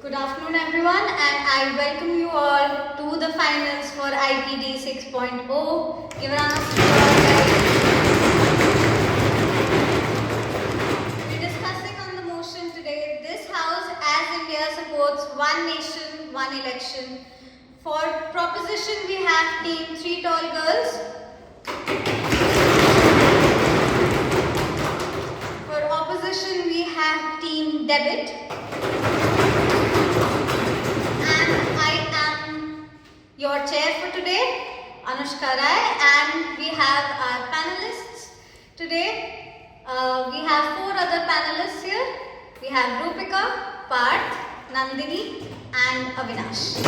Good afternoon everyone, and I welcome you all to the finals for IPD 6.0. Give a round of applause, guys. We're discussing on the motion today, this house as India supports one nation, one election. For proposition we have team 3 tall girls. For opposition we have team Debit. Your chair for today, Anushka Rai, and we have our panelists today. We have 4 other panelists here. We have Rupika, Parth, Nandini and Avinash.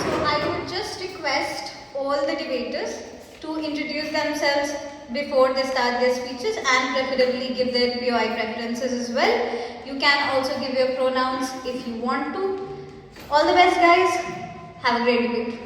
So I would just request all the debaters to introduce themselves before they start their speeches and preferably give their POI preferences as well. You can also give your pronouns if you want to. All the best, guys. Have a great debate.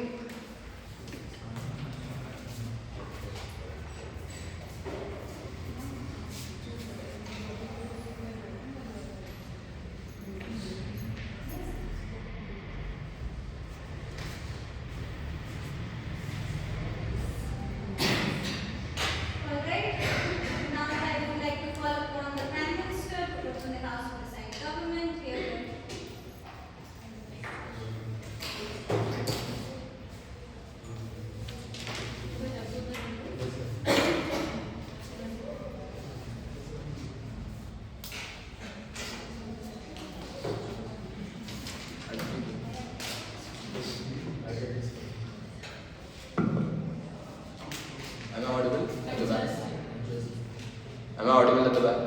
Am I audible at the back?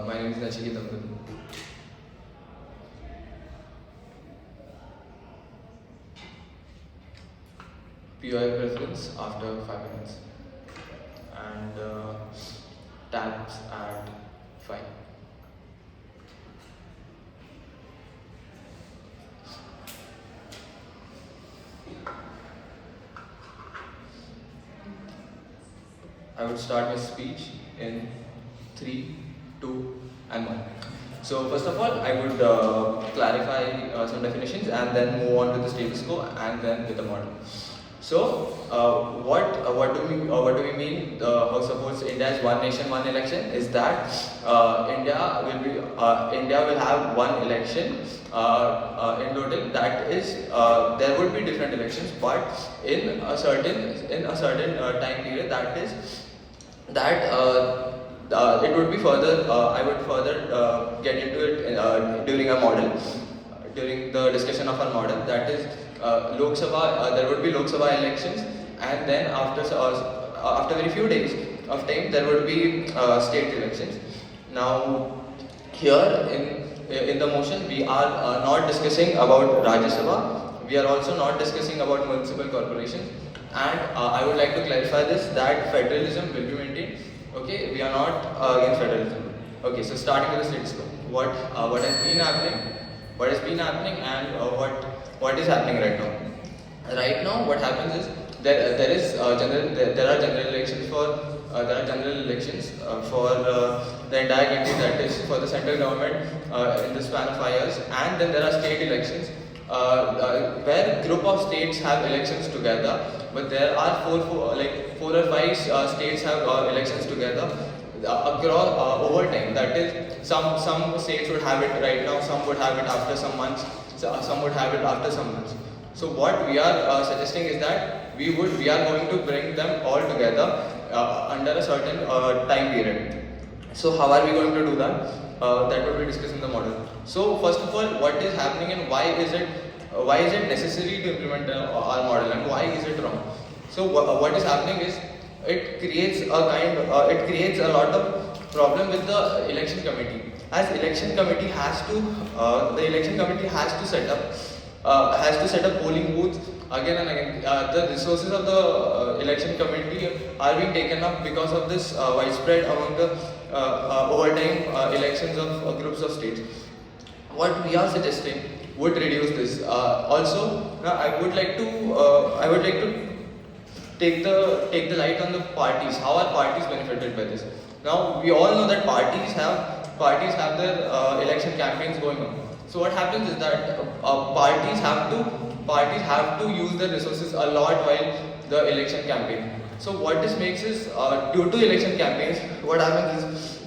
My name is Nachiket Amrit. POI preference after 5 minutes and tabs at 5. I would start my speech in 3, 2 and 1. So first of all, I would clarify some definitions and then move on to the status quo and then with the model. So what do we mean how supports India as one nation, one election is that India will have one election in total. That is there would be different elections, but in a certain time period. That it would be further. I would further get into it during a model, during the discussion of our model. That is Lok Sabha. There would be Lok Sabha elections, and then after very few days of time there would be state elections. Now here in the motion we are not discussing about Rajya Sabha. We are also not discussing about municipal corporations. And I would like to clarify this, that federalism will be maintained. Okay, we are not against federalism. Okay, so starting with the status quo, what has been happening, and what is happening right now. Right now, what happens is there are general elections for the entire country, that is for the central government in the span of 5 years, and then there are state elections. Where group of states have elections together, but there are 4 or 5 states have elections together across over time. That is, some states would have it right now, some would have it after some months, some would have it after some months. So what we are suggesting is that we are going to bring them all together under a certain time period. So how are we going to do that? That would be discussed in the model. So first of all, what is happening and why is it necessary to implement our model, and why is it wrong? So what is happening is it creates a lot of problem with the election committee. As election committee has to set up polling booths again and again. The resources of the election committee are being taken up because of this widespread among the overtime elections of groups of states. What we are suggesting would reduce this. Also, I would like to take the light on the parties. How are parties benefited by this? Now we all know that parties have their election campaigns going on. So what happens is that parties have to use their resources a lot while the election campaign. So what this makes is, due to election campaigns, what happens is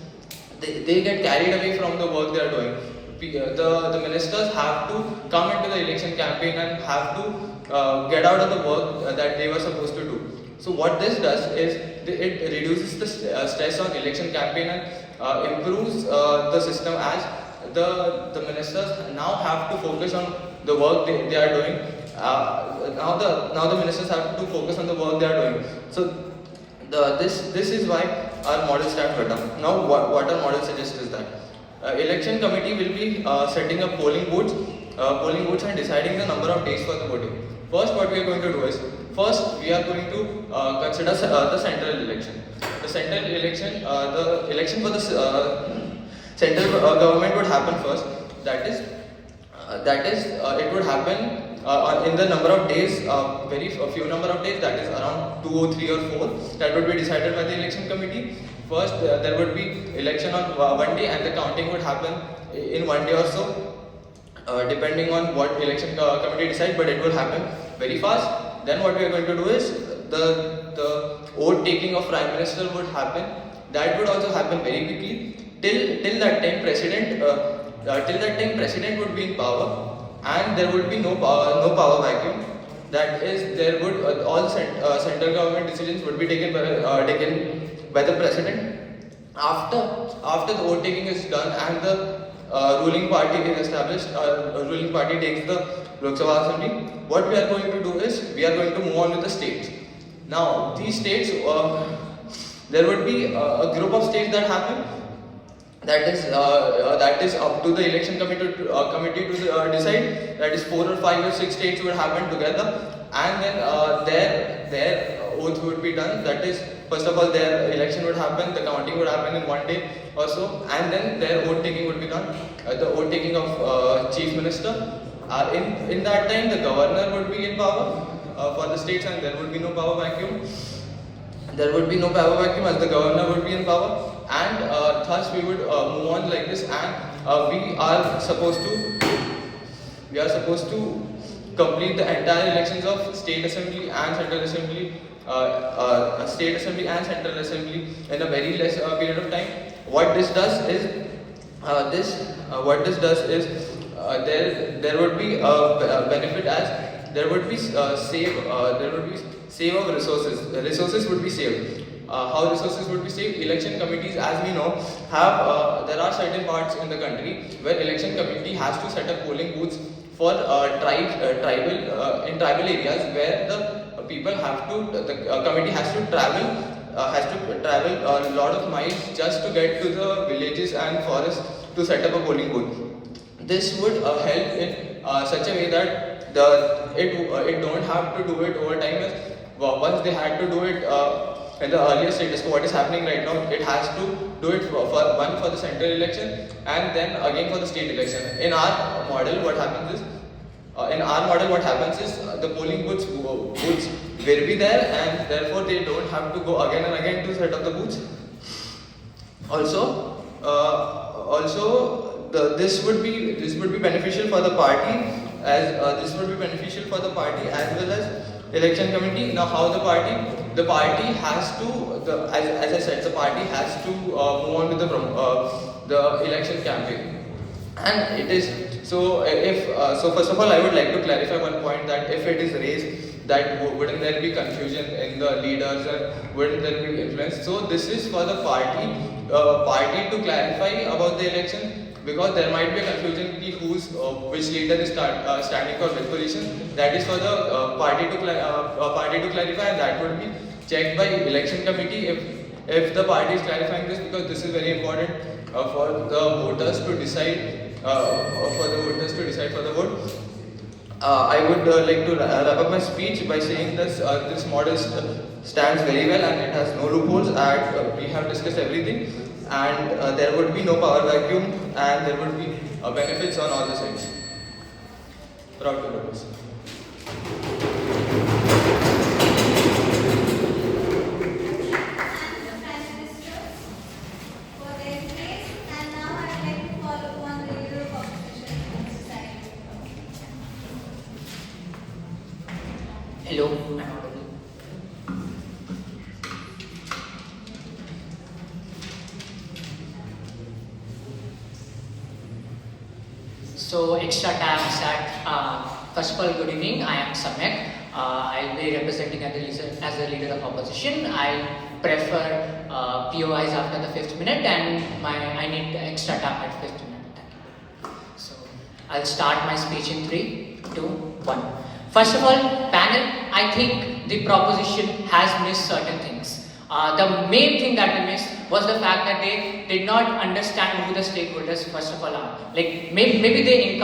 they get carried away from the work they are doing. The ministers have to come into the election campaign and have to get out of the work that they were supposed to do. So what this does is it reduces the stress on election campaign and improves the system, as the ministers now have to focus on the work they are doing. Now the ministers have to focus on the work they are doing. So this is why our model stands for them. Now what our model suggests is that election committee will be setting up polling booths and deciding the number of days for the voting. First, what we are going to do is, first we are going to consider the central election. The central election, the election for the central government would happen first. That is, it would happen in the number of days, a few number of days, that is around 2 or 3 or 4, that would be decided by the election committee. First, there would be election on one day, and the counting would happen in 1 day or so, depending on what election committee decides, but it will happen very fast. Then what we are going to do is, the oath taking of Prime Minister would happen. That would also happen very quickly. Till that time, President would be in power, and there would be no power vacuum. That is, there would all central government decisions would be taken by the President. After the vote taking is done and the ruling party is established, ruling party takes the Lok Sabha Assembly, what we are going to do is, we are going to move on with the states. Now these states, there would be a group of states that happen. That is up to the election committee to decide. That is 4 or 5 or 6 states would happen together, and then their oath would be done. That is, first of all, their election would happen, the counting would happen in 1 day or so, and then their oath taking would be done. The oath taking of Chief Minister. In that time, the governor would be in power for the states, and there would be no power vacuum. There would be no power vacuum, as the governor would be in power, and thus we would move on like this, and we are supposed to complete the entire elections of state assembly and central assembly, in a very less period of time. What this does is, there would be a benefit, as there would be save of resources. Resources would be saved. How resources would be saved? Election committees, as we know, there are certain parts in the country where election committee has to set up polling booths for tribal areas, where the people have to, the committee has to travel a lot of miles just to get to the villages and forests to set up a polling booth. This would help in such a way that it don't have to do it over time. As once they had to do it in the earlier stages, so what is happening right now, it has to do it for the central election and then again for the state election. In our model, what happens is, the polling booths will be there, and therefore they don't have to go again and again to set up the booths. This would be beneficial for the party, as well as election committee. Now, how the party has to, as I said, the party has to move on with the election campaign, and it is so. First of all, I would like to clarify one point, that if it is raised that wouldn't there be confusion in the leaders and wouldn't there be influence? So this is for the party to clarify about the election. Because there might be a confusion which leader is standing for which position. That is for the party to clarify, and that would be checked by election committee if the party is clarifying this, because this is very important for the voters to decide for the vote. I would like to wrap up my speech by saying this model stands very well, and it has no loopholes, and we have discussed everything. And there would be no power vacuum, and there would be benefits on all the sides. Proud to do this. So extra tabs at first of all, good evening. I am Samyak. I'll be representing as the leader of opposition. I prefer POIs after the 5th minute, and I need the extra tab at 5th minute. Thank you. So I'll start my speech in 3, 2, 1. First of all, panel, I think the proposition has missed certain things. The main thing that they missed was the fact that they did not understand who the stakeholders first of all are. Like maybe they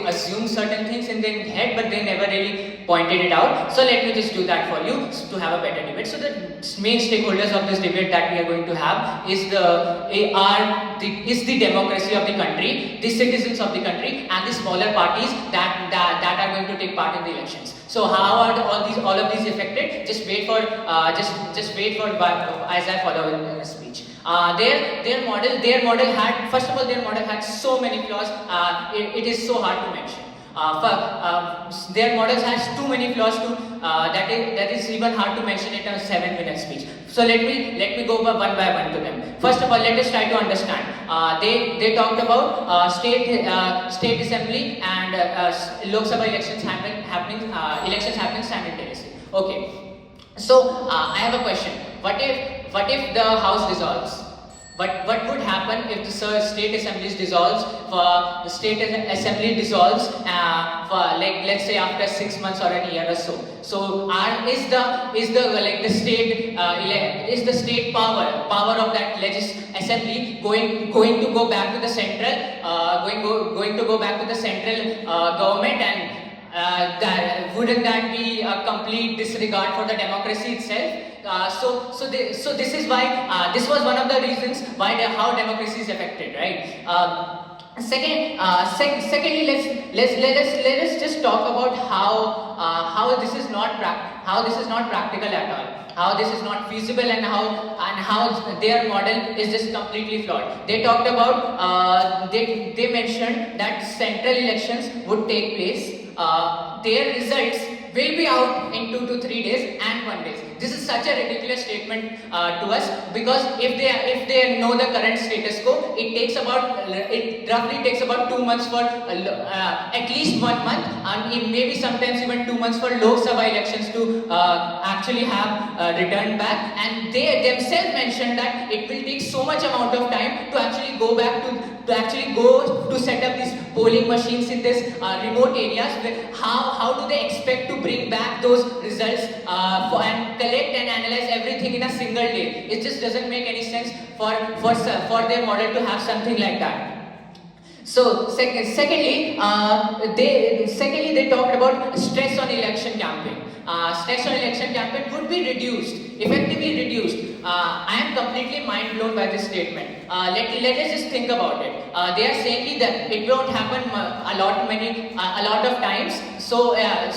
assume certain things in their head, but they never really pointed it out. So let me just do that for you to have a better debate. So the main stakeholders of this debate that we are going to have is the democracy of the country, the citizens of the country, and the smaller parties that are going to take part in the elections. So how are all of these affected? Just wait for as I follow in the speech. Their model had so many flaws. It is so hard to mention. Their models has too many flaws that is even hard to mention in a 7-minute speech. So let me go one by one to them. First of all, let us try to understand. They talked about state assembly and Lok Sabha elections happening simultaneously. Okay. So I have a question. What if the house dissolves? What would happen if the state assembly dissolves? The state assembly dissolves for let's say after 6 months or a year or so. So is the state power of that assembly going to go back to the central government, and wouldn't that be a complete disregard for the democracy itself? So this is why this was one of the reasons why how democracy is affected, right? Secondly, let us just talk about how this is not practical at all. How this is not feasible, and how their model is just completely flawed. They talked about they mentioned that central elections would take place. Their results will be out in 2 to 3 days and 1 day. This is such a ridiculous statement to us, because if they know the current status quo, it roughly takes about 2 months for at least 1 month, and maybe sometimes even 2 months for Lok Sabha elections to actually have returned back. And they themselves mentioned that it will take so much amount of time to actually go to set up these polling machines in this remote areas. How do they expect to bring back those results and collect and analyze everything in a single day? It just doesn't make any sense for their model to have something like that. So secondly, they talked about stress on election campaign. Stress on election campaign would be effectively reduced. I am completely mind blown by this statement. Let us just think about it. They are saying that it won't happen a lot of times. So the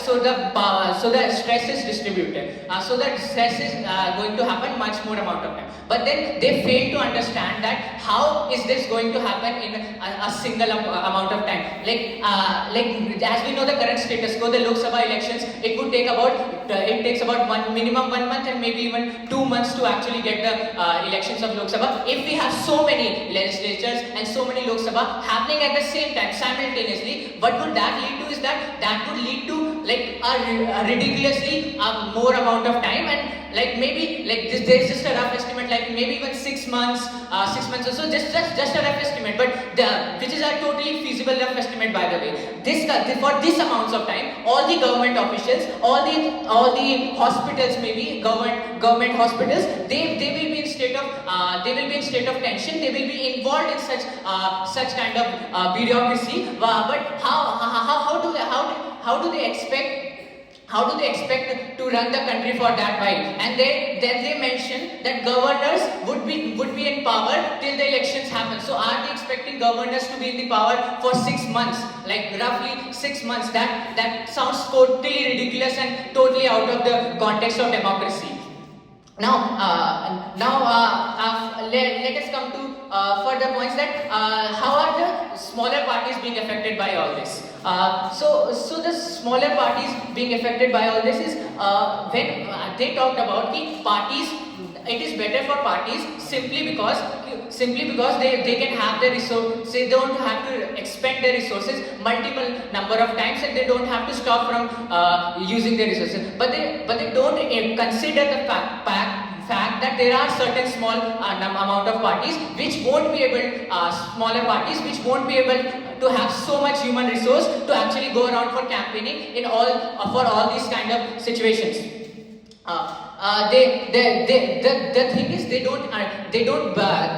stress is distributed. So that stress is going to happen much more amount of time. But then they fail to understand that how is this going to happen in a single amount of time. Like as we know the current status quo, the Lok Sabha elections, it takes about minimum 1 month and maybe even 2 months to actually get the elections of Lok Sabha. If we have so many legislatures and so many Lok Sabha happening at the same time simultaneously, what would that lead to is that would lead to a ridiculously more amount of time, and maybe there's just a rough estimate, maybe even 6 months or so, just a rough estimate, but which is a totally feasible rough estimate, by the way. For this amounts of time, all the government officials, all the hospitals, maybe government hospitals, they will be in state of tension. They will be involved in such kind of bureaucracy. But how do they expect to run the country for that while? And then they mention that governors would be in power till the elections happen. So are they expecting governors to be in the power for 6 months, roughly 6 months? That sounds totally ridiculous and totally out of the context of democracy. Now let us come to further points that how are the smaller parties being affected by all this? So the smaller parties being affected by all this is when they talked about the parties. It is better for parties simply because they can have their resources. They don't have to expend their resources multiple number of times, and they don't have to stop from using their resources. But they don't consider the fact that there are certain small amount of parties which won't be able, smaller parties which won't be able to have so much human resource to actually go around for campaigning in all for all these kind of situations. The thing is they don't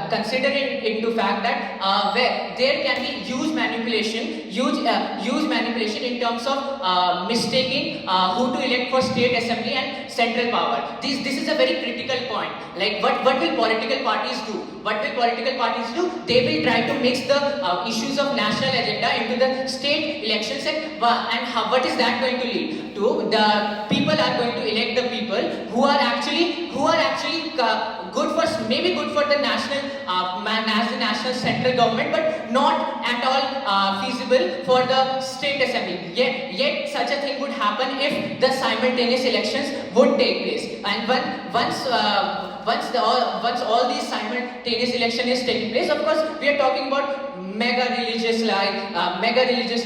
consider it into fact that where there can be huge manipulation in terms of mistaking who to elect for state assembly and central power. This is a very critical point. Like what will political parties do? What will political parties do? They will try to mix the issues of national agenda into the state elections, and what is that going to lead to? The people are going to elect the people who are actually good for the national central government, but not at all feasible for the state assembly. Yet such a thing would happen if the simultaneous elections would take place, and once all these simultaneous election is taking place, of course we are talking about mega religious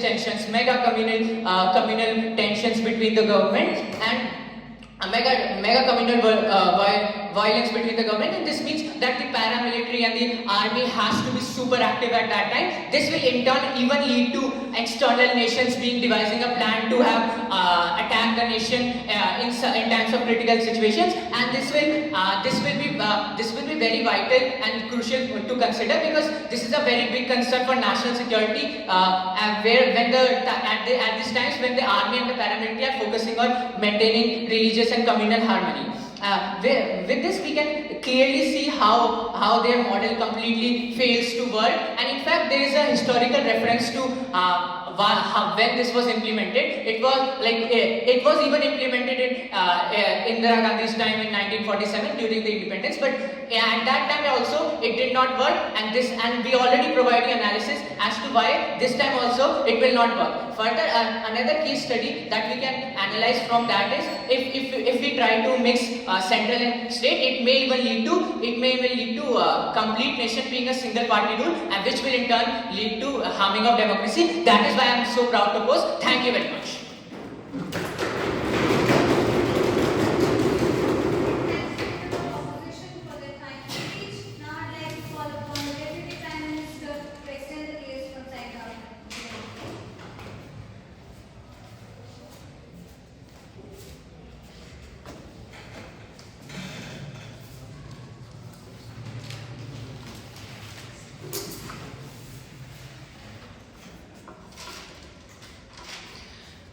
tensions, mega communal tensions between the government, and mega communal violence between the government, and this means that the paramilitary and the army has to be super active at that time. This will in turn even lead to external nations devising a plan to have attack the nation in times of critical situations, and this will be very vital and crucial to consider, because this is a very big concern for national security, at these times when the army and the paramilitary are focusing on maintaining religious and communal harmony. With this we can clearly see how their model completely fails to work, and in fact there is a historical reference to when this was implemented. It was even implemented in Indira Gandhi's time in 1947 during the independence, but at that time also it did not work, and we already provide the analysis as to why this time also it will not work. Further, another case study that we can analyze from that is if we try to mix central and state, it may even lead to complete nation being a single party rule, and which will in turn lead to harming of democracy. That is why I am so proud to post. Thank you very much.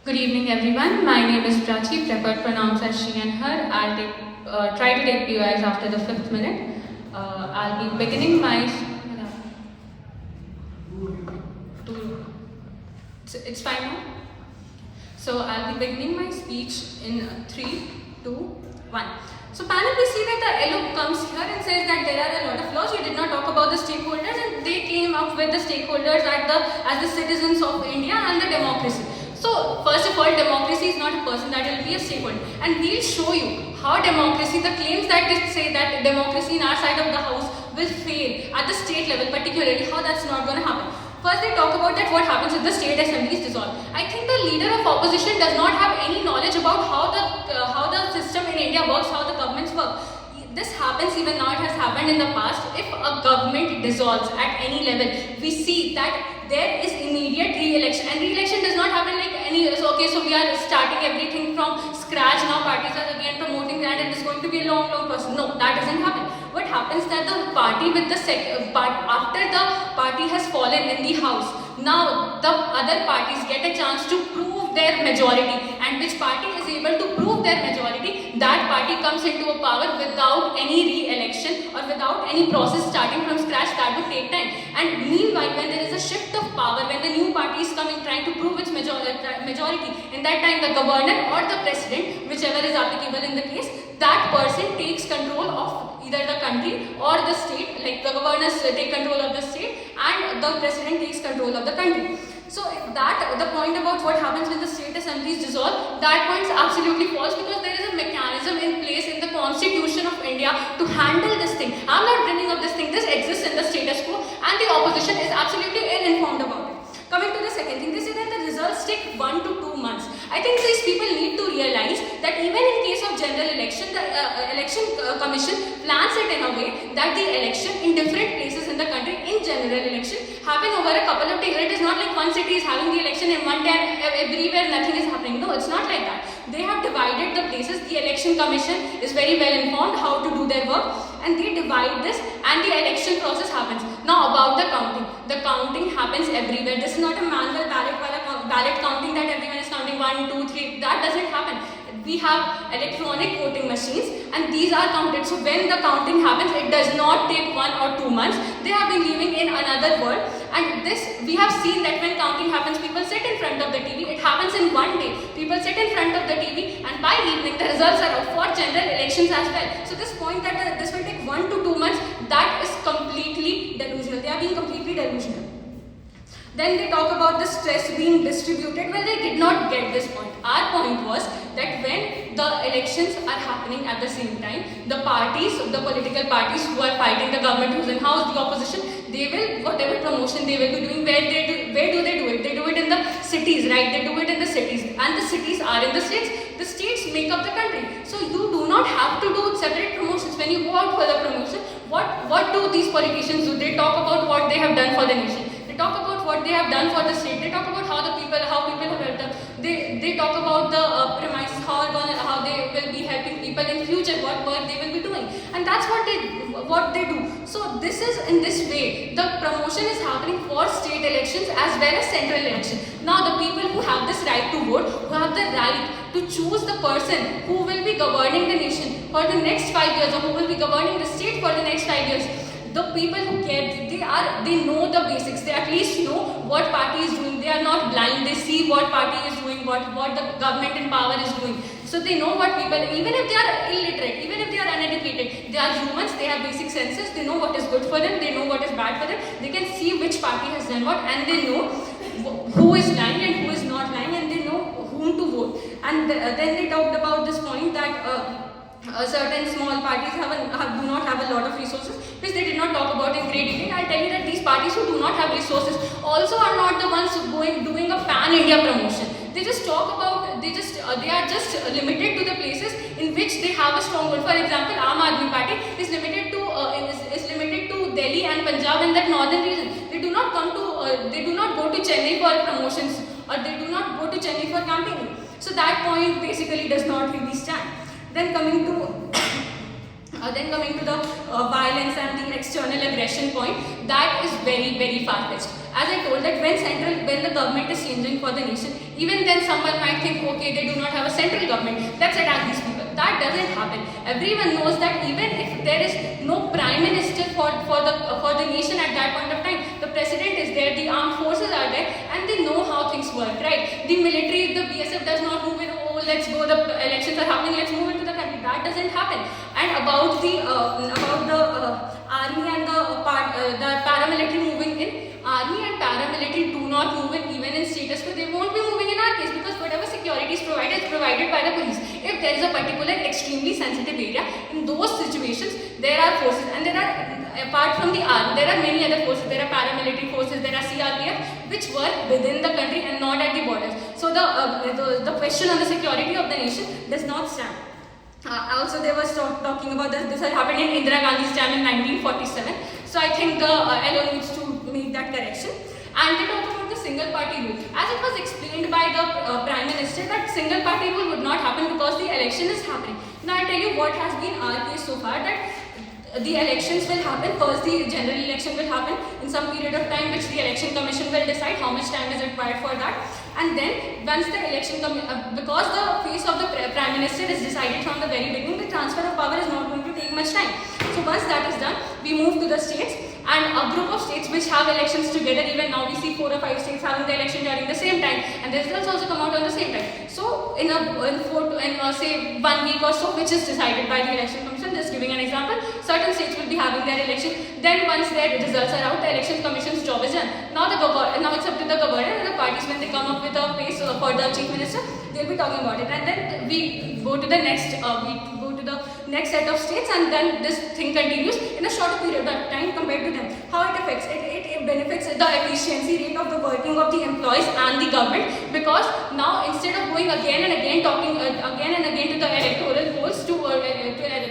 Good evening, everyone. My name is Prachi, preferred pronouns as she and her. I'll try to take POIs after the 5th minute. I'll be beginning my... It's fine now? So I'll be beginning my speech in 3, 2, 1. So panel, we see that the LO comes here and says that there are a lot of laws. You did not talk about the stakeholders, and they came up with the stakeholders as the citizens of India and the democracy. So first of all, democracy is not a person, that will be a stakeholder, and we'll show you how democracy, the claims that they say that democracy in our side of the house will fail at the state level, particularly how that's not going to happen. First, they talk about that what happens if the state assembly is dissolved. I think the leader of opposition does not have any knowledge about how the system in India works, how the governments work. This happens even now, it has happened in the past. If a government dissolves at any level, we see that there is immediate re-election, and re-election does not happen like so we are starting everything from scratch, now parties are again promoting that and it's going to be a long process. No, that doesn't happen. What happens that the party with the after the party has fallen in the house, now the other parties get a chance to prove their majority, and which party is able to prove their majority, that party comes into a power without any re-election or without any process starting from scratch. That would take time. And meanwhile, when there is a shift of power, when the new party is coming trying to prove its majority, in that time the governor or the president, whichever is applicable in the case, that person takes control of either the country or the state. Like the governors take control of the state and the president takes control of the country. So if that, the point about what happens when the state assembly is dissolved, that point is absolutely false, because there is a mechanism in place in the constitution of India to handle this thing. I'm not bringing up this thing, this exists in the status quo, and the opposition is absolutely uninformed about it. Coming to the second thing, they say that the results take 1 to 2 months. I think these people need to realize that even in case of general election, the election commission plans it in a way that the election in different places in the country, in general election, happen over a couple of days. It is not like one city is having the election in one day and everywhere nothing is happening. No, it's not like that. They have divided the places. The election commission is very well informed how to do their work, and they divide this, and the election process happens. Now about the counting. The counting happens everywhere. This is not a manual ballot counting that everyone is counting 1, 2, 3. That doesn't happen. We have electronic voting machines, and these are counted. So when the counting happens, it does not take 1 or 2 months. They have been living in another world, and this, we have seen that when counting happens, people sit in front of the TV. It happens in one day. People sit in front of the TV, and by evening the results are out for general elections as well. So this point that this will take 1 to 2 months, that is completely delusional. They are being completely delusional. Then they talk about the stress being distributed. Well, they did not get this point. Our point was that when the elections are happening at the same time, the parties, the political parties who are fighting the government, who's in house, the opposition, they will, whatever promotion they will be doing, where do they do it? They do it in the cities, right? They do it in the cities, and the cities are in the states. The states make up the country. So you do not have to do separate promotions. When you go out for the promotion, what do these politicians do? They talk about what they have done for the nation. They talk about what they have done for the state. They talk about how people have helped them. They talk about the premises, how they will be helping people in future, what work they will be doing, and that's what they do. So this is, in this way, the promotion is happening for state elections as well as central elections. Now the people who have this right to vote, who have the right to choose the person who will be governing the nation for the next 5 years, or who will be governing the state for the next 5 years. The people who care, they know the basics. They at least know what party is doing. They are not blind. They see what party is doing, what the government in power is doing. So they know what people, even if they are illiterate, even if they are uneducated, they are humans. They have basic senses. They know what is good for them. They know what is bad for them. They can see which party has done what, and they know who is lying and who is not lying, and they know whom to vote. And then they talked about this point that certain small parties do not have a lot of resources, which they did not talk about in great detail. I'll tell you that these parties who do not have resources also are not the ones doing a pan-India promotion. They just talk about, they are just limited to the places in which they have a strong hold. For example, Aam Aadmi Party is limited to Delhi and Punjab in that northern region. They do not go to Chennai for promotions, or they do not go to Chennai for campaigning. So that point basically does not really stand. Then coming to the violence and the external aggression point, that is very, very far-fetched. As I told that when the government is changing for the nation, even then someone might think, okay, they do not have a central government, let's attack these people. That doesn't happen. Everyone knows that even if there is no prime minister for the nation at that point of time, the president is there, the armed forces are there, and they know how things work, right? The military, the BSF does not move in, oh, let's go, the elections are happening, let's move into the country. That doesn't happen. And about the army and the paramilitary moving in, army and paramilitary do not move in even in status quo. They won't be moving in our case, because whatever security is provided by the police. If there is a particular extremely sensitive area, in those situations there are forces, and there are, apart from the army, there are many other forces. There are paramilitary forces, there are CRPF, which work within the country and not at the borders. So the question on the security of the nation does not stand. Also, they were talking about this had happened in Indira Gandhi's time in 1947. So I think the LO needs to make that correction. And they talk about the single party rule. As it was explained by the Prime Minister, that single party rule would not happen because the election is happening. Now I'll tell you what has been our case so far, that the elections will happen. First, the general election will happen in some period of time, which the election commission will decide how much time is required for that. And then once the election because the face of the Prime Minister is decided from the very beginning, the transfer of power is not going to take much time. So once that is done, we move to the states, and a group of states which have elections together. Even now we see 4 or 5 states having the election during the same time, and the results also come out on the same time. So say 1 week or so, which is decided by the election commission. Just giving an example, certain states will be having their election. Then once their results are out, the election commission's job is done. Now it's up to the governor and the parties, when they come up with a pace for the chief minister, they'll be talking about it. And then we go to the next set of states, and then this thing continues in a shorter period of time compared to them. How it affects it benefits the efficiency rate of the working of the employees and the government, because now instead of going again and again talking again and again to the electoral polls to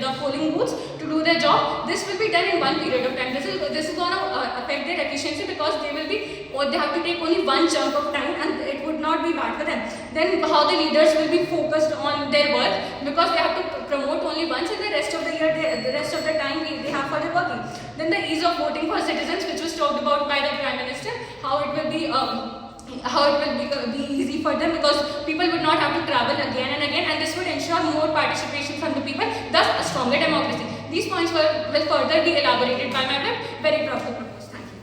the polling booths to do their job, this will be done in one period of time. This is going to affect their efficiency, because they have to take only one chunk of time, and it would not be bad for them. Then how the leaders will be focused on their work, because they have to promote only once, and the rest of the year, the rest of the time they have for their working. Then the ease of voting for citizens, which was talked about by the Prime Minister, how it will be easy for them, because people would not have to travel again and again, and this would ensure more participation from the people, thus a stronger democracy. These points will further be elaborated by my friend. Very proud to propose. Thank you.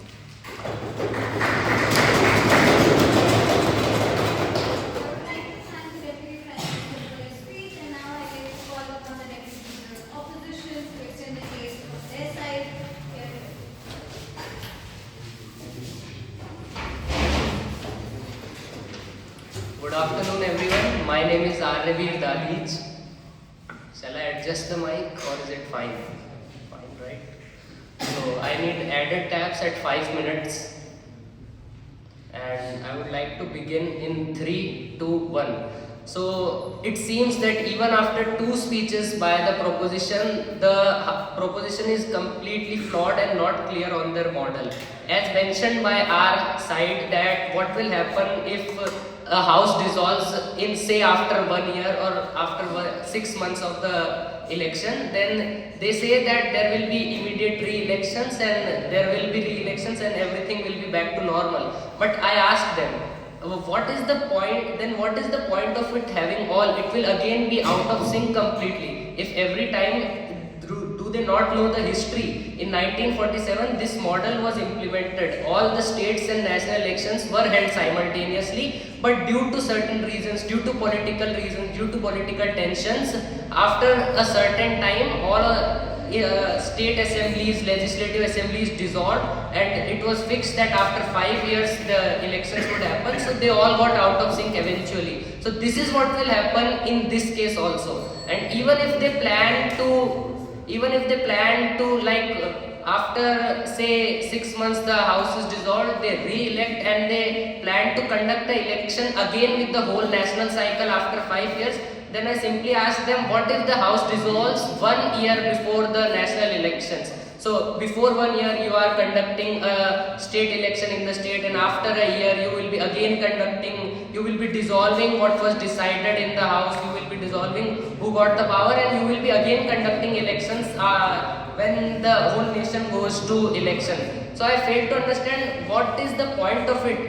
Thank you, Deputy Prime Minister, for your speech. And now I will call upon the Deputy Speaker of Opposition to extend the case from their side. Good afternoon, everyone. My name is Arnavir Dalij. Shall I adjust the mic or is it fine? Fine, right? So I need added tabs at 5 minutes. And I would like to begin in 3, 2, 1. So it seems that even after 2 speeches by the proposition is completely flawed and not clear on their model. As mentioned by our side, that what will happen if a house dissolves in, say, after 1 year or after 6 months of the election, then they say that there will be immediate re-elections and there will be re-elections and everything will be back to normal. But I asked them, what is the point? Then what is the point of it having all? It will again be out of sync completely. If every time, do they not know the history? In 1947, this model was implemented. All the states and national elections were held simultaneously, but due to certain reasons, due to political tensions, after a certain time, all state assemblies, legislative assemblies dissolved, and it was fixed that after 5 years the elections would happen. So they all got out of sync eventually. So this is what will happen in this case also. And even if they plan to like after say 6 months the house is dissolved, they re-elect and they plan to conduct the election again with the whole national cycle after 5 years, then I simply ask them, what if the house dissolves 1 year before the national elections? So before 1 year you are conducting a state election in the state, and after a year you will be again you will be dissolving what was decided in the house, you will be dissolving who got the power, and you will be again conducting elections when the whole nation goes to election. So I failed to understand what is the point of it.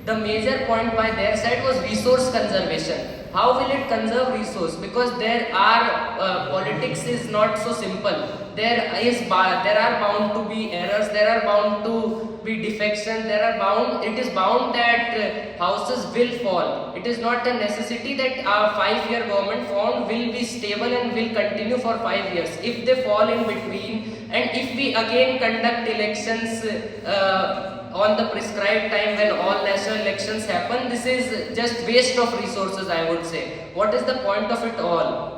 The major point by their side was resource conservation. How will it conserve resource? Because there are politics is not so simple. There are bound to be errors. There are bound to be defections. It is bound that houses will fall. It is not a necessity that our 5-year government form will be stable and will continue for 5 years. If they fall in between, and if we again conduct elections on the prescribed time when all national elections happen, this is just waste of resources, I would say. What is the point of it all?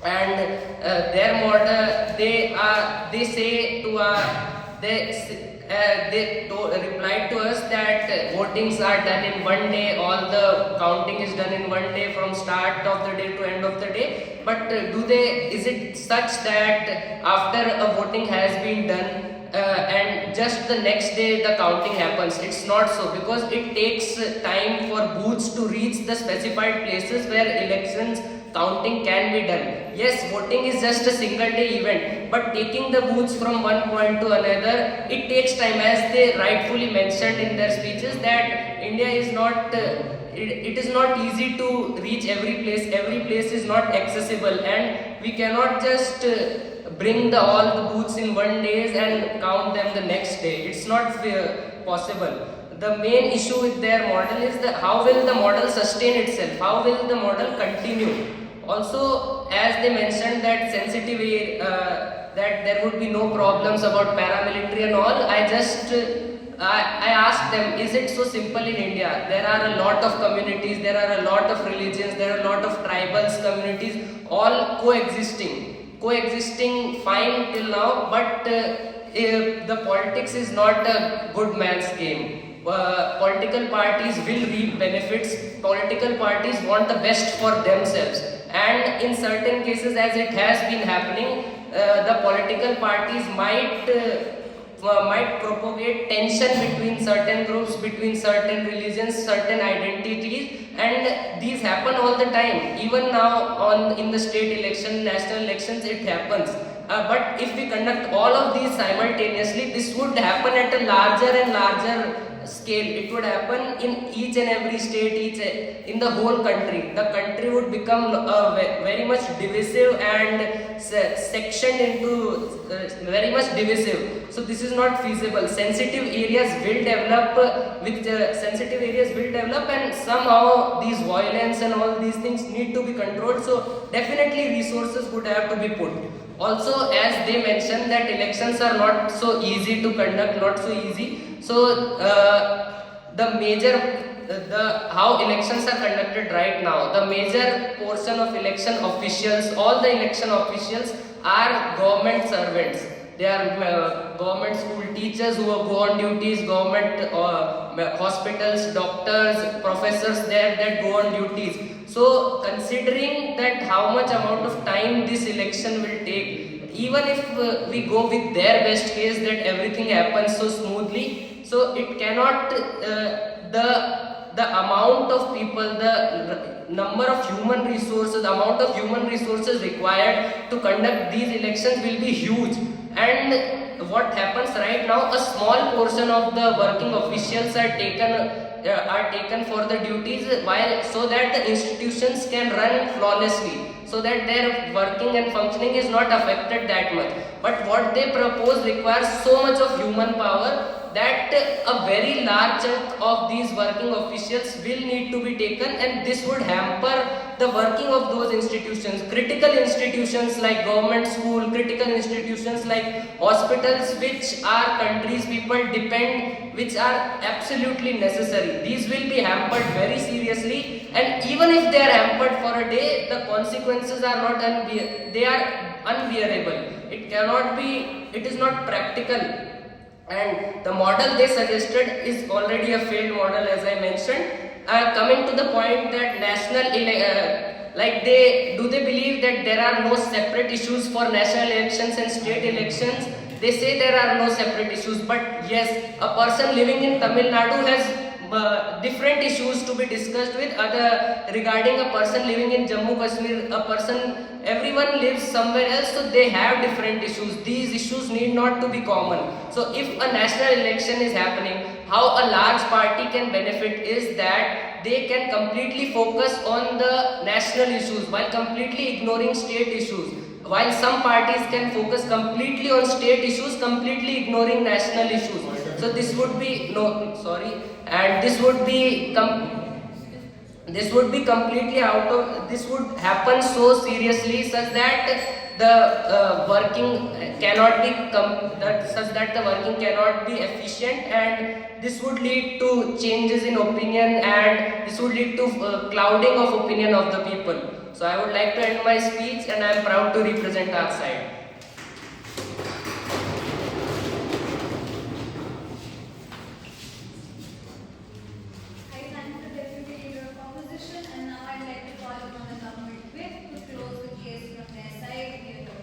And their model, they say to they replied to us that votings are done in 1 day, all the counting is done in 1 day from start of the day to end of the day. But is it such that after a voting has been done, and just the next day the counting happens? It's not so, because it takes time for booths to reach the specified places where elections counting can be done. Yes, voting is just a single day event, but taking the booths from one point to another, it takes time, as they rightfully mentioned in their speeches that India is not it is not easy to reach every place is not accessible, and we cannot just bring all the booths in 1 day and count them the next day. It's not possible. The main issue with their model is how will the model sustain itself? How will the model continue? Also, as they mentioned that that there would be no problems about paramilitary and all, I asked them, is it so simple in India? There are a lot of communities, there are a lot of religions, there are a lot of tribals communities, all coexisting fine till now, but the politics is not a good man's game. Political parties will reap benefits, political parties want the best for themselves, and in certain cases, as it has been happening, the political parties might propagate tension between certain groups, between certain religions, certain identities, and these happen all the time. Even now in the state election, national elections, it happens. But if we conduct all of these simultaneously, this would happen at a larger and larger scale. It would happen in each and every state, in the whole country. The country would become very much divisive and sectioned into very much divisive. So this is not feasible. Sensitive areas will develop and somehow these violence and all these things need to be controlled. So definitely resources would have to be put. Also, as they mentioned that elections are not so easy to conduct, not so easy. So how elections are conducted right now, the major portion of election officials, all the election officials are government servants. They are government school teachers who go on duties, government hospitals, doctors, professors there that go on duties. So considering that how much amount of time this election will take, even if we go with their best case that everything happens so smoothly, so it cannot, the amount of people, the number of human resources, the amount of human resources required to conduct these elections will be huge. And what happens right now, a small portion of the working officials are taken for the duties, while so that the institutions can run flawlessly, so that their working and functioning is not affected that much. But what they propose requires so much of human power that a very large chunk of these working officials will need to be taken, and this would hamper the working of those institutions, critical institutions like government school, critical institutions like hospitals, which our country's people depend, which are absolutely necessary. These will be hampered very seriously, and even if they are hampered for a day, the consequences are not they are unbearable. It is not practical. And the model they suggested is already a failed model, as I mentioned. Coming to the point that they believe that there are no separate issues for national elections and state elections. They say there are no separate issues, but yes, a person living in Tamil Nadu has different issues to be discussed with regarding a person living in Jammu Kashmir, everyone lives somewhere else, so they have different issues. These issues need not to be common. So if a national election is happening, how a large party can benefit is that they can completely focus on the national issues while completely ignoring state issues. While some parties can focus completely on state issues, completely ignoring national issues. So this would be completely out of, this would happen so seriously such that the working cannot be efficient, and this would lead to changes in opinion, and this would lead to clouding of opinion of the people. So I would like to end my speech, and I am proud to represent our side. I thank the Deputy Leader of Opposition, and now I'd like to call upon the government whip to close the case from their side. Here go.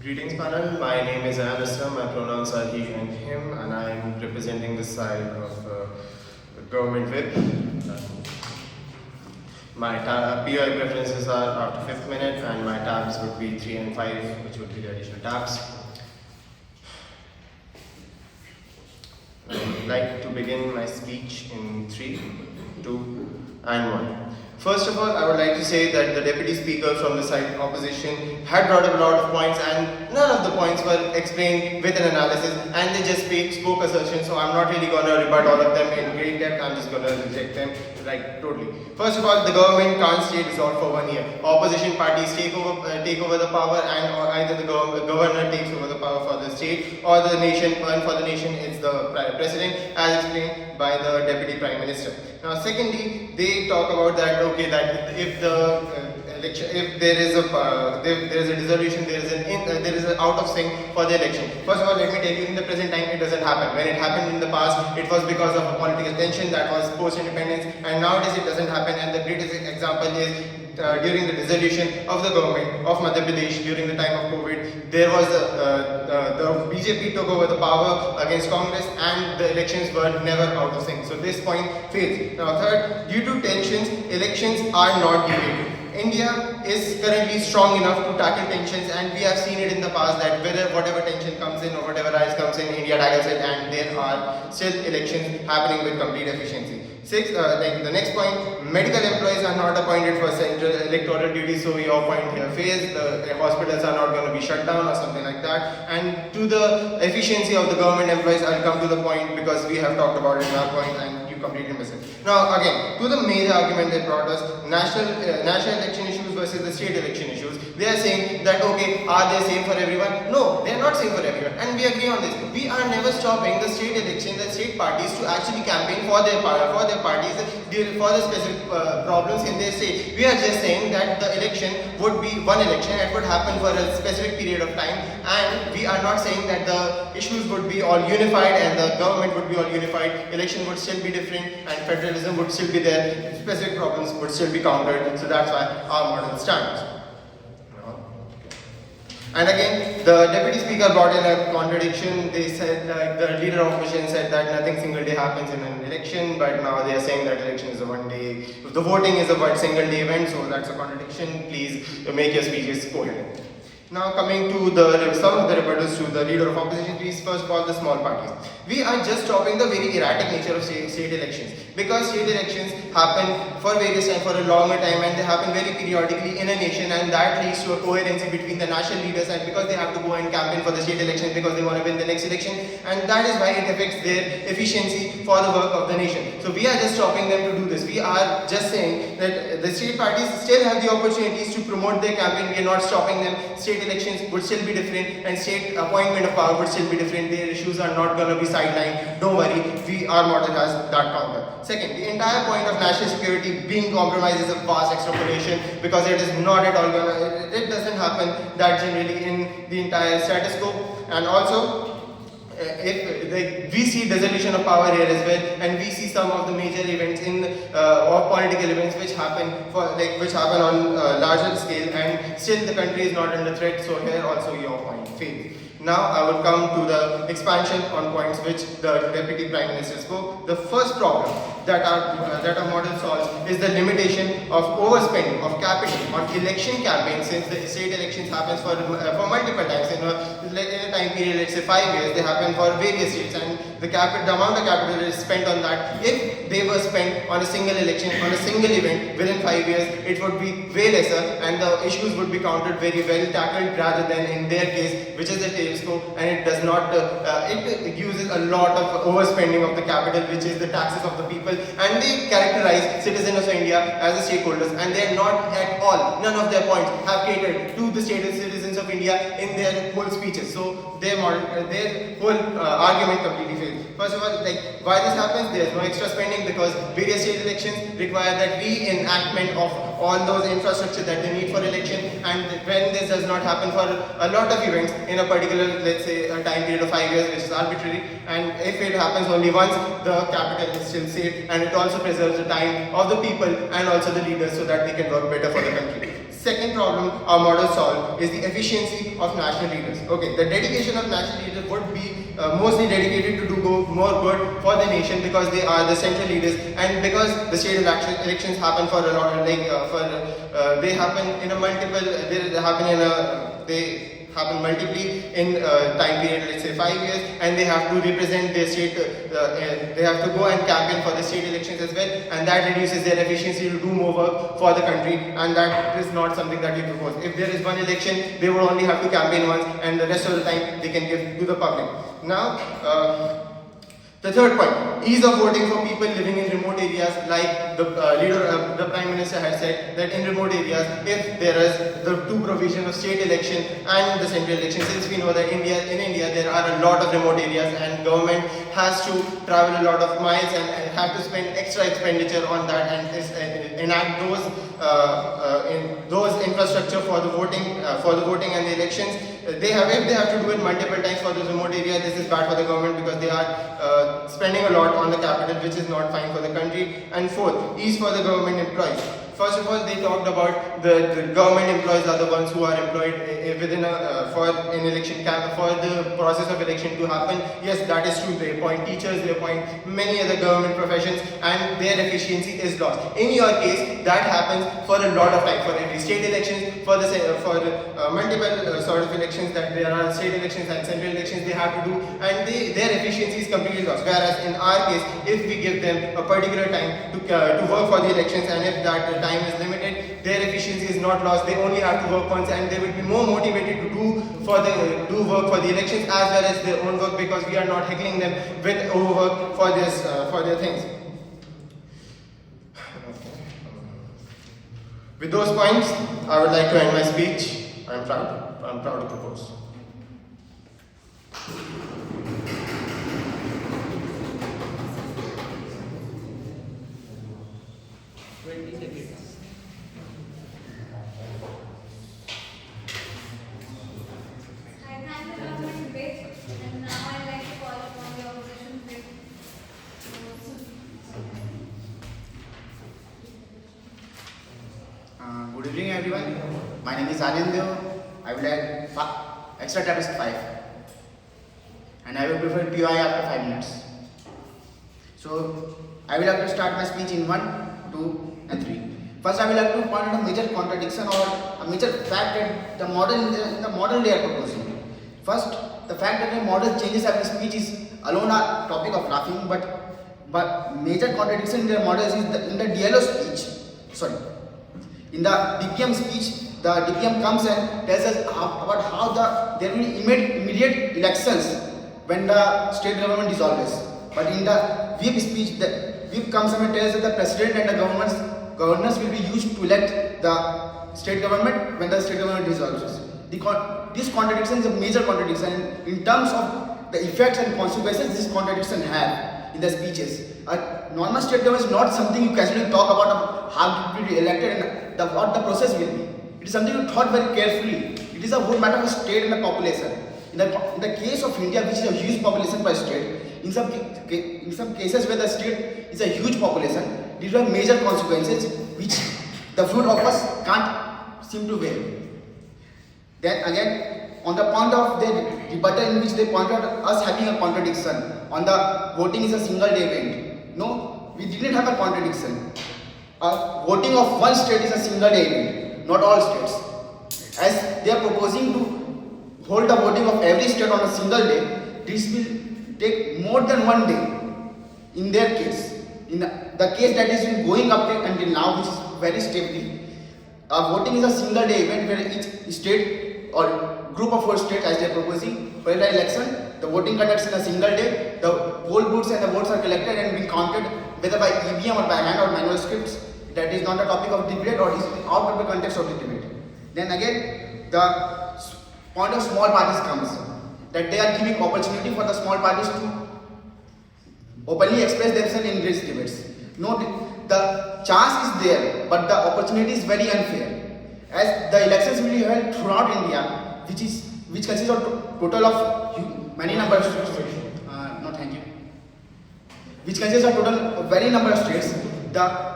Greetings panel, my name is Alistair, my pronouns are he and him, and I am representing the side of government whip. My POI preferences are after 5th minute, and my tabs would be 3 and 5, which would be the additional tabs. I would like to begin my speech in 3, 2 and 1. First of all, I would like to say that the deputy speaker from the side opposition had brought up a lot of points, and none of the points were explained with an analysis, and they just spoke assertions. So I'm not really going to rebut all of them in great depth. I'm just going to reject them like totally. First of all, the government can't stay dissolved for 1 year. Opposition parties take over the power, and either the governor takes over the power for the state or the nation. And for the nation, it's the president, as explained by the deputy prime minister. Now, secondly, they talk about that that if the election, if there is a dissolution, there is an out of sync for the election. First of all, let me tell you, in the present time, it doesn't happen. When it happened in the past, it was because of a political tension that was post-independence, and nowadays it doesn't happen. And the greatest example is during the dissolution of the government of Madhya Pradesh during the time of COVID, there was the BJP took over the power against Congress, and the elections were never out of sync. So this point fails. Now, third, due to tensions, elections are not debated. India is currently strong enough to tackle tensions, and we have seen it in the past that whatever tension comes in or whatever rise comes in, India tackles it, and there are still elections happening with complete efficiency. Sixth, the next point, medical employees are not appointed for central electoral duty, so your point here fails. The hospitals are not going to be shut down or something like that. And to the efficiency of the government employees, I'll come to the point because we have talked about it in our point and you completely miss it. Now again, to the major argument they brought us, national election issues versus the state election issues. They are saying that okay, are they same for everyone? No, they are not same for everyone, and we agree on this. We are never stopping the state election, the state parties to actually campaign for their parties for the specific problems in their state. We are just saying that the election would be one election, it would happen for a specific period of time, and we are not saying that the issues would be all unified and the government would be all unified. Election would still be different and federalism would still be there. Specific problems would still be countered. So that's why our model stands. And again, the deputy speaker brought in a contradiction. They said that the leader of opposition said that nothing single day happens in an election, but now they are saying that election is a one day, the voting is a single day event, so that's a contradiction. Please make your speeches coherent. Now coming to some of the rebuttals to the leader of opposition, please first of all the small parties. We are just stopping the very erratic nature of state elections, because state elections happen for various time, for a longer time, and they happen very periodically in a nation, and that leads to a coherency between the national leaders, and because they have to go and campaign for the state elections because they want to win the next election, and that is why it affects their efficiency for the work of the nation. So we are just stopping them to do this. We are just saying that the state parties still have the opportunities to promote their campaign. We are not stopping them. State elections would still be different, and state appointment of power would still be different. Their issues are not going to be sidelined. Don't worry, our model has that counter. Second, the entire point of national security being compromised is a vast extrapolation, because it is not at all it doesn't happen that generally in the entire status quo. And also, we see dissolution of power here as well, and we see some of the major events or political events which happen on larger scale, and still the country is not under threat. So here also your point fails. Now I will come to the expansion on points which the Deputy Prime Minister spoke. The first problem that our model solves is the limitation of overspending of capital on election campaigns, since the state elections happens for multiple times in a time period, let's say 5 years. They happen for various states, and the amount of capital is spent on that, if they were spent on a single election, on a single event within 5 years, it would be way lesser, and the issues would be countered very well tackled, rather than in their case, which is the telescope, and it does not it uses a lot of overspending of the capital, which is the taxes of the people, and they characterize citizens of India as the stakeholders, and they are not at all, none of their points have catered to the citizens of India in their whole speeches. So their whole argument completely fails. First of all, why this happens, there is no extra spending, because various state elections require that reenactment of all those infrastructure that they need for election, and when this does not happen for a lot of events in a particular, let's say, a time period of 5 years, which is arbitrary, and if it happens only once, the capital is still safe, and it also preserves the time of the people and also the leaders, so that they can work better for the country. Second problem our model solves is the efficiency of national leaders. Okay, the dedication of national leaders would be mostly dedicated to do more good for the nation, because they are the central leaders, and because the state elections happen for a lot, they happen in a multiple, they happen in a, they happen multiply in time period, let's say 5 years, and they have to represent their state, they have to go and campaign for the state elections as well, and that reduces their efficiency to do more work for the country, and that is not something that we propose. If there is one election, they would only have to campaign once, and the rest of the time they can give to the public. Now, the third point, ease of voting for people living in remote areas, like the Prime Minister has said that in remote areas, if there is the two provision of state election and the central election, since we know that in India there are a lot of remote areas and government has to travel a lot of miles and have to spend extra expenditure on that and enact those infrastructure for the voting and the elections. If they have to do it multiple times for those remote areas, this is bad for the government because they are spending a lot on the capital, which is not fine for the country. And fourth, ease for the government employees. First of all, they talked about the government employees are the ones who are employed within for an election for the process of election to happen. Yes, that is true. They appoint teachers, they appoint many other government professions, and their efficiency is lost. In your case, that happens for a lot of time. For every state elections, for multiple sort of elections that there are state elections and central elections they have to do, and their efficiency is completely lost. Whereas in our case, if we give them a particular time to work for the elections, and if that time is limited, their efficiency is not lost. They only have to work once, and they will be more motivated to do work for the elections as well as their own work, because we are not heckling them with overwork for their things. With those points, I would like to end my speech. I'm proud to propose. 20 seconds. I thank the government debate, and now I'd like to call upon the opposition debate. Good evening, everyone. My name is Anindya. I will add extra time is 5, and I will prefer POI after 5 minutes. So I will have to start my speech in 1, 2, and 3. First, I will have to point out a major contradiction or a major fact that the model in the model they are proposing. First, the fact that the model changes every speech is alone a topic of laughing, but major contradiction in their model is in the DLO speech. Sorry. In the DPM speech, the DPM comes and tells us about how there will be immediate elections when the state government dissolves. But in the whip speech, the whip comes and tells that the president and the governors will be used to elect the state government when the state government dissolves. This contradiction is a major contradiction in terms of the effects and consequences this contradiction have in the speeches. A normal state government is not something you casually talk about how to be elected and what the process will be. It is something you thought very carefully. It is a whole matter of state and the population. In the case of India, which is a huge population by state, in some cases where the state is a huge population, these are major consequences which the few of us can't seem to bear. Then again, on the point of the rebuttal in which they pointed out us having a contradiction on the voting is a single day event. No, we didn't have a contradiction. Voting of one state is a single day event, not all states. As they are proposing to hold the voting of every state on a single day, this will take more than 1 day in their case. In the case that is going up until now, which is very stably, voting is a single day event where each state or group of 4 states, as they are proposing, for the election, the voting conducts in a single day, the poll booths and the votes are collected and being counted whether by EVM or by hand or manual scripts. That is not a topic of debate or is out of the context of the debate. Then again, the point of small parties comes, that they are giving opportunity for the small parties to openly express themselves in these debates. No, the chance is there, but the opportunity is very unfair. As the elections will be held throughout India, which consists of total of many number of states. No, thank you. Which consists of total of very number of states. The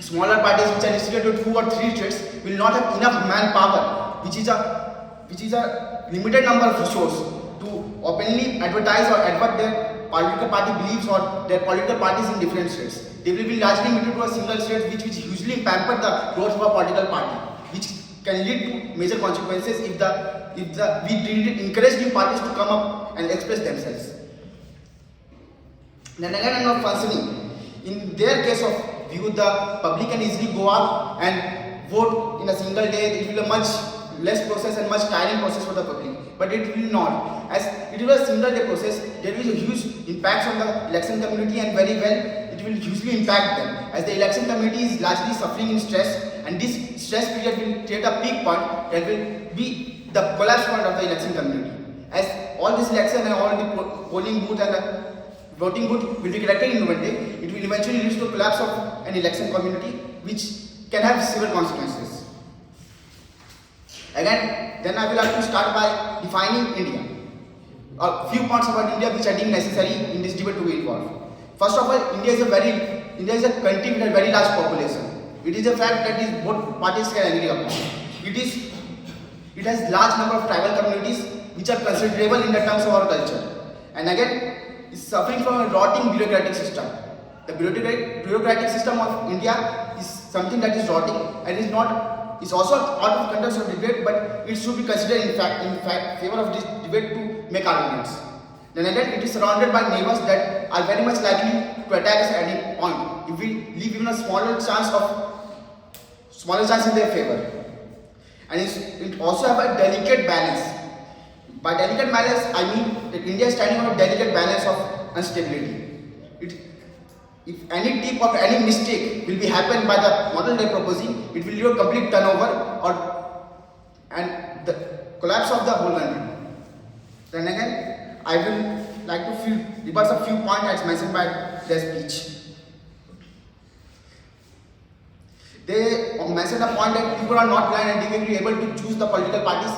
smaller parties which are restricted to 2 or 3 states will not have enough manpower, which is a limited number of resources to openly advertise or advert their political party beliefs or their political parties in different states. They will be largely limited to a single state, which usually pamper the growth of a political party, which can lead to major consequences if the we didn't encourage new parties to come up and express themselves. Then again, I'm not functioning. In their case of view, the public can easily go up and vote in a single day. It will be a much less process and much tiring process for the public. But it will not. As it will be a single day process, there will be a huge impact on the election community, and very well it will hugely impact them. As the election community is largely suffering in stress, and this stress period will create a peak point that will be the collapse point of the election community. As all this election and all the polling booth and the voting booth will be collected in one day, it will eventually lead to a collapse of an election community, which can have severe consequences. Again, then I will have to start by defining India. A few points about India which I deem necessary in this debate to be involved. First of all, India is a country with a very large population. It is a fact that both parties can agree upon. It has large number of tribal communities which are considerable in the terms of our culture. And again, is suffering from a rotting bureaucratic system. The bureaucratic system of India is something that is rotting and is also out of context of debate, but it should be considered in favor of this debate to make arguments. Then again, it is surrounded by neighbors that are very much likely to attack us at any point if we leave even a smaller chance in their favor. And it also have a delicate balance. By delicate balance, I mean that India is standing on a delicate balance of instability. If any tip or any mistake will be happened by the model they are proposing, it will lead to a complete turnover and the collapse of the whole country. Then again, I will like to rebut a few points as mentioned by their speech. They mentioned a point that people are not blind and they will be able to choose the political parties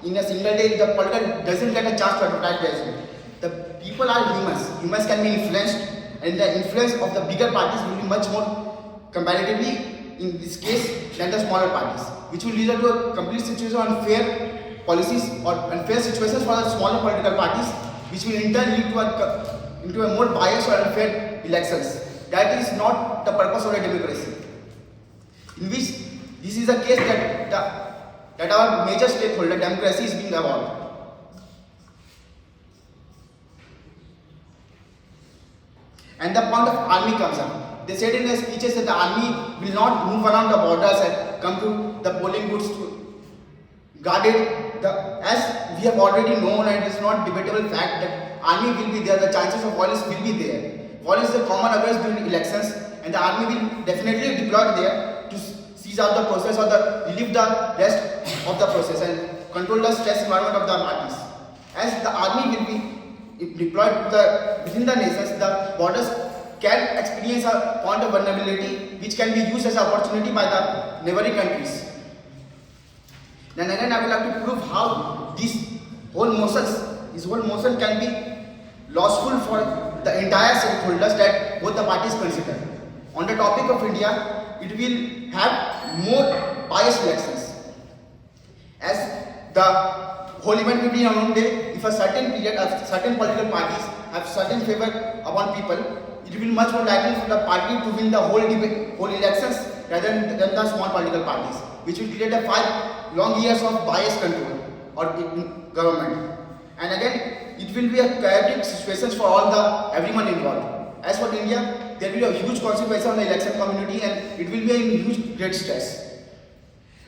in a single day. The political doesn't get a chance to advertise themselves. The people are humans. Humans can be influenced, and the influence of the bigger parties will be much more comparatively in this case than the smaller parties, which will lead to a complete situation of unfair policies or unfair situations for the smaller political parties, which will in turn lead to into a more biased or unfair elections. That is not the purpose of a democracy. In which this is a case that our major stakeholder democracy is being evolved. And the point of army comes up. They said in their speeches that the army will not move around the borders and come to the polling booths to guard it. As we have already known, and it is not debatable fact that army will be there, the chances of violence will be there. Violence is a common occurrence during elections, and the army will definitely deployed there to seize out the process or relieve the rest of the process and control the stress environment of the parties. As the army will be deployed within the nations, the borders can experience a point of vulnerability which can be used as an opportunity by the neighboring countries. Then again, I will have to prove how this whole motion can be lossful for the entire stakeholders that both the parties consider. On the topic of India, it will have more biased elections. As the whole event will be on one day, if a certain period, certain political parties have certain favor upon people, it will be much more likely for the party to win the whole elections rather than the small political parties, which will create a 5 long years of bias control or government. And again, it will be a chaotic situation for everyone involved. As for India, there will be a huge consequence on the election community, and it will be a huge great stress.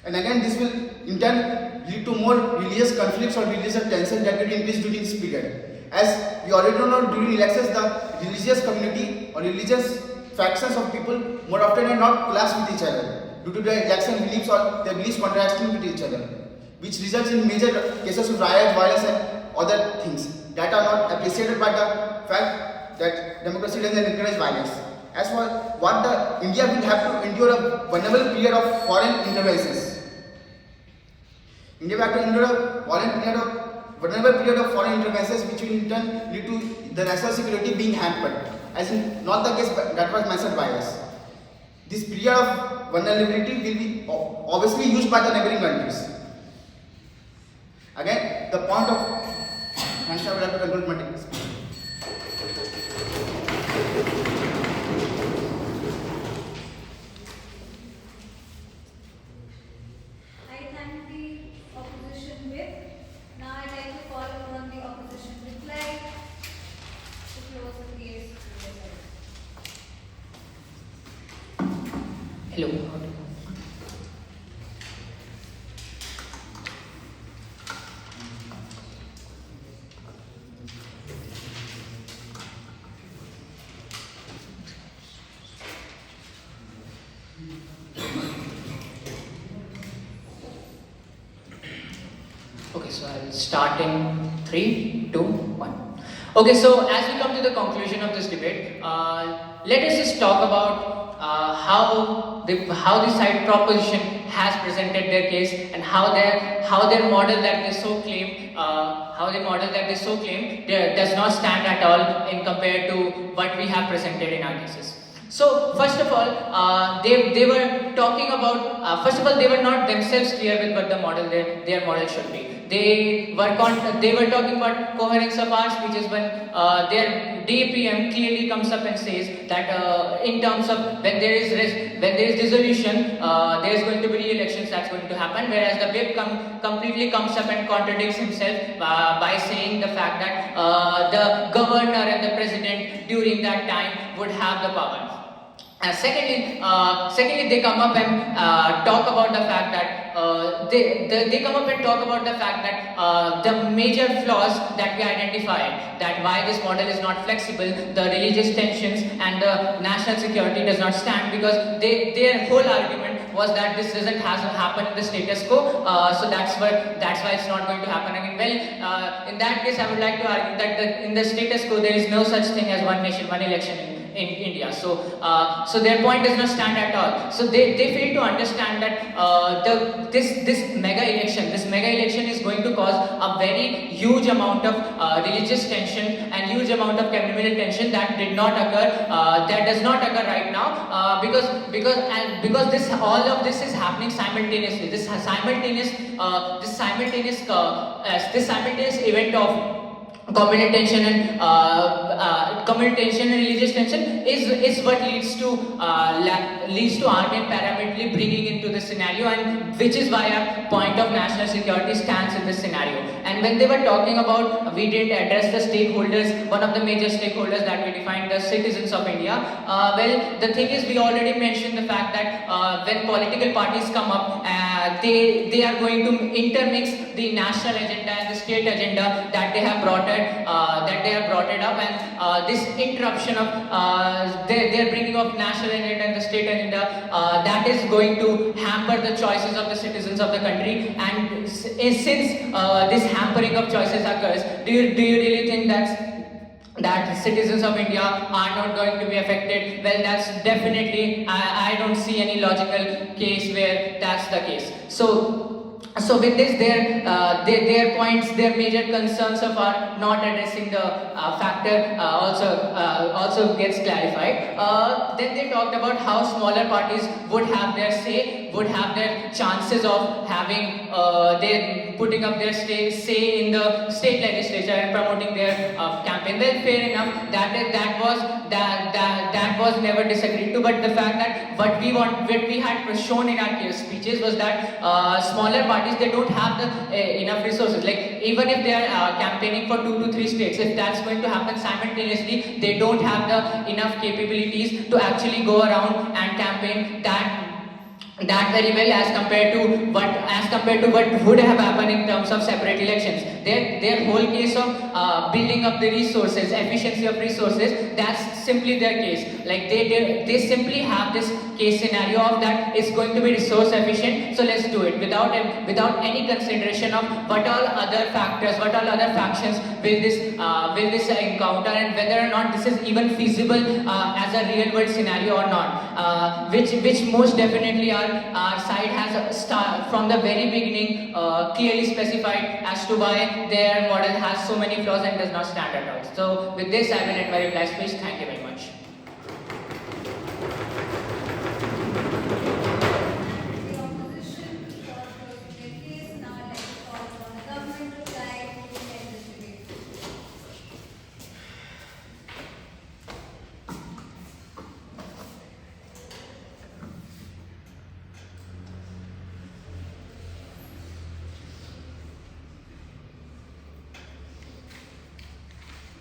And again, this will in turn lead to more religious conflicts or religious tension that will increase during this period. As we already know, during elections, the religious community or religious factions of people more often than not clash with each other due to their election beliefs or their beliefs contrasting with each other, which results in major cases of riot, violence and other things that are not appreciated by the fact that democracy doesn't encourage violence. As for what India will have to endure a vulnerable period of foreign interventions. India will have to endure a vulnerable period of foreign interventions, which will in turn lead to the national security being hampered, as in not the case that was mentioned by us. This period of vulnerability will be obviously used by the neighboring countries. Again, the point of thanks, I will have to conclude my speech. I thank the opposition with Hello. Okay, so I'll start in 3, 2, 1. Okay, so as we come to the conclusion of this debate, let us just talk about how the side proposition has presented their case and how their model that they so claim does not stand at all in compared to what we have presented in our cases. So first of all, they were talking about. First of all, they were not themselves clear with what the model their model should be. They were talking about coherence of our speeches when their DPM clearly comes up and says that in terms of when there is dissolution, there is going to be re-elections that's going to happen. Whereas the whip completely comes up and contradicts himself by saying the fact that the governor and the president during that time would have the power. Secondly, they come up and talk about the fact that the major flaws that we identified, that why this model is not flexible, the religious tensions and the national security does not stand, because their whole argument was that this doesn't happen in the status quo, so that's why it's not going to happen again. Well, in that case, I would like to argue that in the status quo there is no such thing as one nation, one election in India. So their point does not stand at all. So they fail to understand that this mega election is going to cause a very huge amount of religious tension and huge amount of communal tension that does not occur right now, because all of this is happening simultaneously. This simultaneous event of communal tension and religious tension is what leads to RTM parametrically bringing into this scenario, and which is why our point of national security stands in this scenario. And when they were talking about we didn't address the stakeholders, one of the major stakeholders that we defined, the citizens of India. Well, the thing is, we already mentioned the fact that when political parties come up, they are going to intermix the national agenda and the state agenda that they have brought it up, and this interruption of their bringing of national agenda and the state agenda, that is going to hamper the choices of the citizens of the country. And since this hampering of choices occurs, do you really think that citizens of India are not going to be affected? Well, that's definitely, I don't see any logical case where that's the case. So with this, their points, their major concerns of our not addressing the factor also gets clarified. Then they talked about how smaller parties would have their say, would have their chances of having putting up their say in the state legislature and promoting their campaign. Well, fair enough. That was never disagreed to. But the fact that what we had shown in our speeches was that smaller parties, they don't have the enough resources. Like, even if they are campaigning for 2 to 3 states, if that's going to happen simultaneously, they don't have the enough capabilities to actually go around and campaign that very well as compared to what would have happened in terms of separate elections. Their whole case of building up the resources, efficiency of resources, that's simply their case. Like, they simply have this case scenario of that it's going to be resource efficient, so let's do it without any consideration of what all other factors, what all other factions will this encounter, and whether or not this is even feasible as a real world scenario or not, which most definitely our side has from the very beginning clearly specified as to why their model has so many flaws and does not stand at all. So with this, I will end my reply speech. Thank you very much. The opposition for their case. Now let's call on the government to try to end this debate.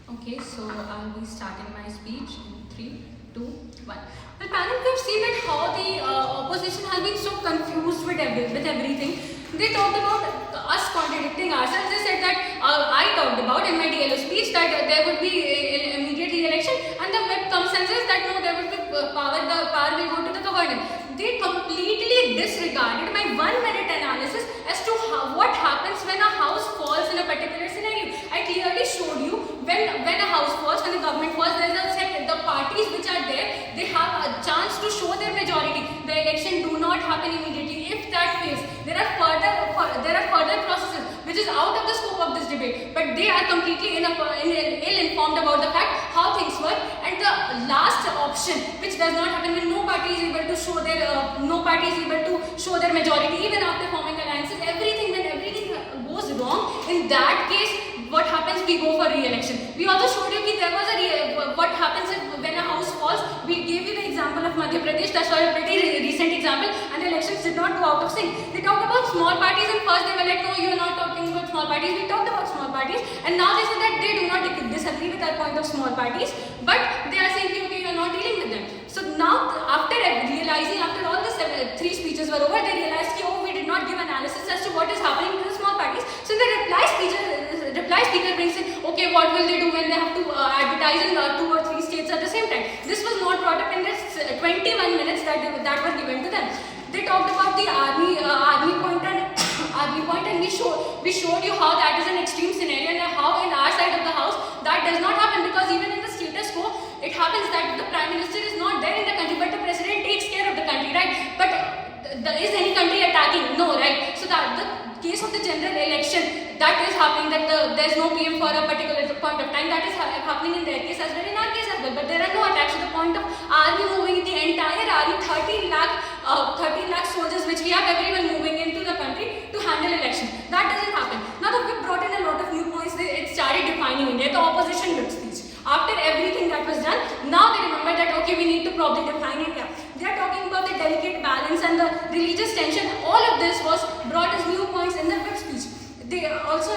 Okay, so I'll be starting my speech in 3, 2, 1. Well, panel, we have seen that how the opposition has been so confused with everything. They talked about us contradicting ourselves. They said that I talked about in my DLO speech that there would be immediate re-election, and the whip comes and says that no, there will be power. The power will go to the governor. They completely disregarded my 1-minute analysis as to what happens when a house falls in a particular scenario. I clearly showed you when a house falls, when the government falls, there is a set. The parties which are there, they have a chance to show their majority. The election do not happen immediately. If that fails, there are further processes which is out of the scope of this debate. But they are completely ill-informed about the fact how things work. And the last option, which does not happen when no party is able to show their majority, even after forming alliances, when everything goes wrong, in that case, what happens? We go for re-election. We also showed you that there was what happens when a house falls. We gave you the example of Madhya Pradesh. That's a pretty recent example, and the elections did not go out of sync. They talked about small parties, and first they were like, no, you are not talking about small parties. We talked about small parties, and now they say that they do not disagree with our point of small parties, but they are saying, okay, you are not dealing with them. So now, after realizing, after all the 3 speeches were over, they realized, oh, we did not give analysis as to what is happening to the small parties. So the reply speaker brings in, okay, what will they do when they have to advertise in 2 or 3 states at the same time? This was not brought up in this 21 minutes that were given to them. They talked about the army point, and we showed you how that is an extreme scenario, and how in our side of the house that does not happen, because even in the status quo, it happens that the prime minister is not there in the country, but the president takes care of the country, right? But is any country attacking? No, right? So that the case of the general election, that is happening, that there is no PM for a particular point of time. That is happening in their case as well, in our case as well. But there are no attacks to the point of army moving, the entire army, 13 lakh soldiers, which we have everyone moving into the country to handle election. That doesn't happen. Now the whip brought in a lot of new points. It started defining India, the opposition whip speech. After everything that was done, now they remember that, okay, we need to probably define India. They are talking about the delicate balance and the religious tension. All of this was brought as new points in the whip speech. They also,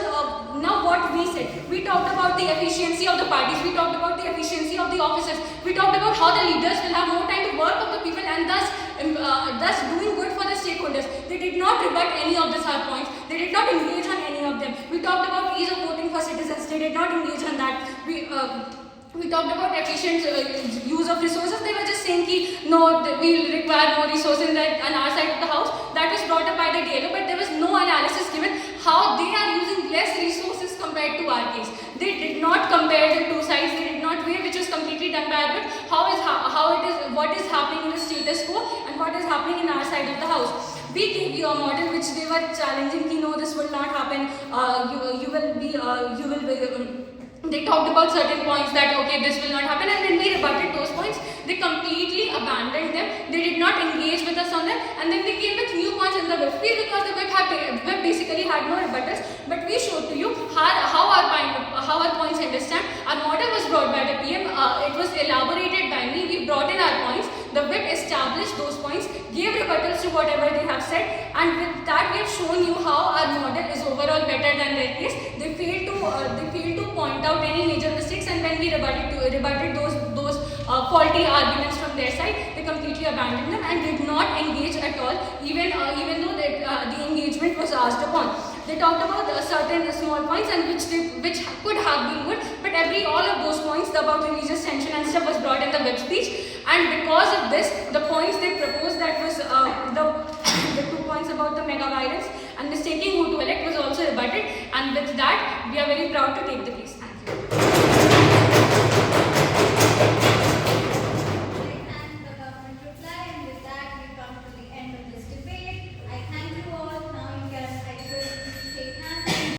now what we said, we talked about the efficiency of the parties, we talked about the efficiency of the officers, we talked about how the leaders will have more time to work of the people, and thus doing good for the stakeholders. They did not rebut any of these hard points. They did not engage on any of them. We talked about ease of voting for citizens. They did not engage on that. We talked about efficient use of resources. They were just saying no, we'll require more resources on our side of the house. That was brought up by the DLO, but there was no analysis given how they are using less resources compared to our case. They did not compare the 2 sides. They did not weigh, which was completely done by Debit. What is happening in the status quo and what is happening in our side of the house. We gave you a model which they were challenging. No, this will not happen. They talked about certain points that, okay, this will not happen, and then we rebutted those points. They completely abandoned them. They did not engage with us on them, and then they came with new points in the whip because the whip basically had no rebuttals. But we showed to you how our points understand. Our model was brought by the PM. It was elaborated by me. We brought in our points. The whip established those points, gave rebuttals to whatever they have said, and with that we have shown you how our model is overall better than their case. They failed to point out any major mistakes, and when we rebutted those faulty arguments from their side, they completely abandoned them and did not engage at all, even though the engagement was asked upon. They talked about certain small points and which could have been good, but all of those points about religious tension and stuff was brought in the whip speech, and because of this, the points they proposed, that was the 2 points about the mega violence and mistaking who to elect, was also rebutted, and with that we are very proud to take the case. Thank you.